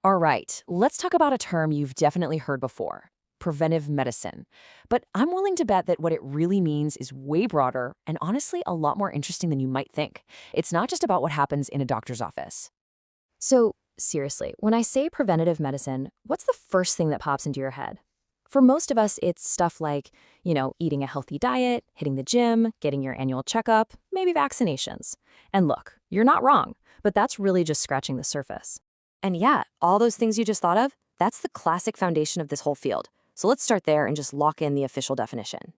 All right, let's talk about a term you've definitely heard before, preventive medicine. But I'm willing to bet that what it really means is way broader and honestly a lot more interesting than you might think. It's not just about what happens in a doctor's office. So, seriously, when I say preventative medicine, what's the first thing that pops into your head? For most of us, it's stuff like, eating a healthy diet, hitting the gym, getting your annual checkup, maybe vaccinations. And look, you're not wrong, but that's really just scratching the surface. And yeah, all those things you just thought of, that's the classic foundation of this whole field. So let's start there and just lock in the official definition.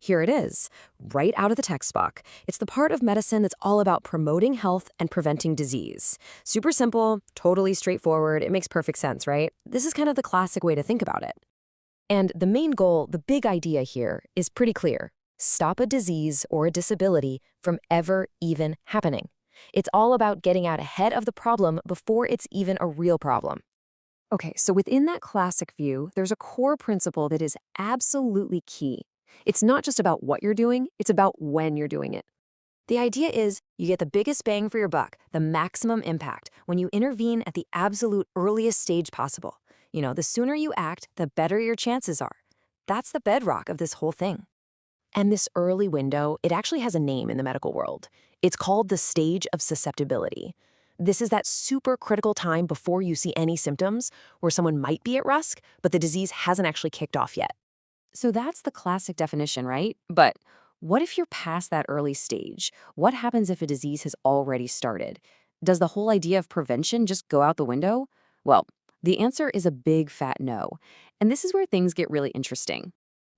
Here it is, right out of the textbook. It's the part of medicine that's all about promoting health and preventing disease. Super simple, totally straightforward. It makes perfect sense, right? This is kind of the classic way to think about it. And the main goal, the big idea here, is pretty clear. Stop a disease or a disability from ever even happening. It's all about getting out ahead of the problem before it's even a real problem. Okay, so within that classic view, there's a core principle that is absolutely key. It's not just about what you're doing, it's about when you're doing it. The idea is you get the biggest bang for your buck, the maximum impact, when you intervene at the absolute earliest stage possible. The sooner you act, the better your chances are. That's the bedrock of this whole thing. And this early window, it actually has a name in the medical world. It's called the stage of susceptibility. This is that super critical time before you see any symptoms, where someone might be at risk, but the disease hasn't actually kicked off yet. So that's the classic definition, right? But what if you're past that early stage? What happens if a disease has already started? Does the whole idea of prevention just go out the window? Well, the answer is a big fat no. And this is where things get really interesting.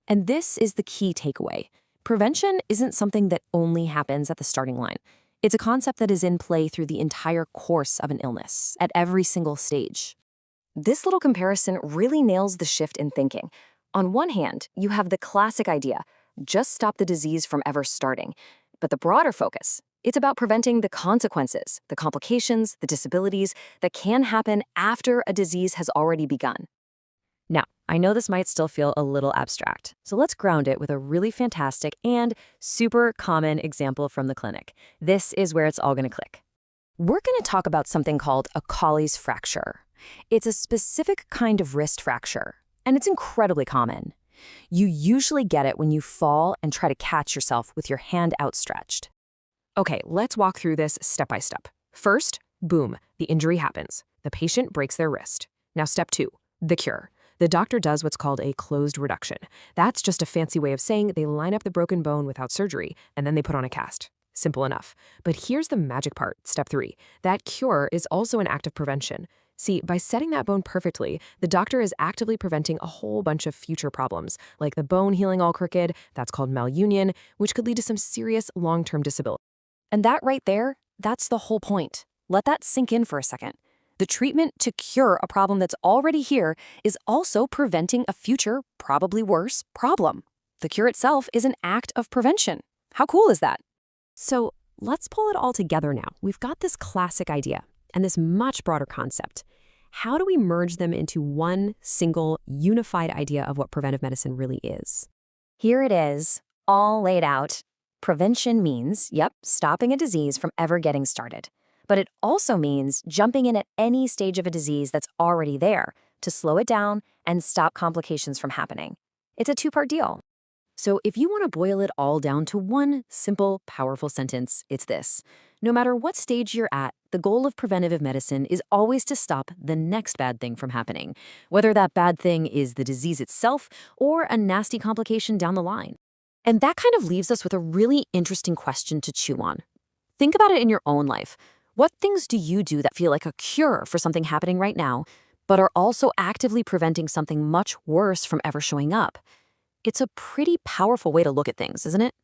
And this is the key takeaway. Prevention isn't something that only happens at the starting line. It's a concept that is in play through the entire course of an illness, at every single stage. This little comparison really nails the shift in thinking. On one hand, you have the classic idea, just stop the disease from ever starting. But the broader focus, it's about preventing the consequences, the complications, the disabilities that can happen after a disease has already begun. Now, I know this might still feel a little abstract, so let's ground it with a really fantastic and super common example from the clinic. This is where it's all going to click. We're going to talk about something called a Colles fracture. It's a specific kind of wrist fracture, and it's incredibly common. You usually get it when you fall and try to catch yourself with your hand outstretched. Okay, let's walk through this step by step. First, boom, the injury happens. The patient breaks their wrist. Now step 2, the cure. The doctor does what's called a closed reduction. That's just a fancy way of saying they line up the broken bone without surgery, and then they put on a cast. Simple enough. But here's the magic part, step 3. That cure is also an act of prevention. See, by setting that bone perfectly, the doctor is actively preventing a whole bunch of future problems, like the bone healing all crooked, that's called malunion, which could lead to some serious long-term disability. And that right there, that's the whole point. Let that sink in for a second. The treatment to cure a problem that's already here is also preventing a future, probably worse, problem. The cure itself is an act of prevention. How cool is that? So let's pull it all together now. We've got this classic idea and this much broader concept. How do we merge them into one single, unified idea of what preventive medicine really is? Here it is, all laid out. Prevention means, stopping a disease from ever getting started. But it also means jumping in at any stage of a disease that's already there to slow it down and stop complications from happening. It's a two-part deal. So if you want to boil it all down to one simple, powerful sentence, it's this. No matter what stage you're at, the goal of preventative medicine is always to stop the next bad thing from happening, whether that bad thing is the disease itself or a nasty complication down the line. And that kind of leaves us with a really interesting question to chew on. Think about it in your own life. What things do you do that feel like a cure for something happening right now, but are also actively preventing something much worse from ever showing up? It's a pretty powerful way to look at things, isn't it?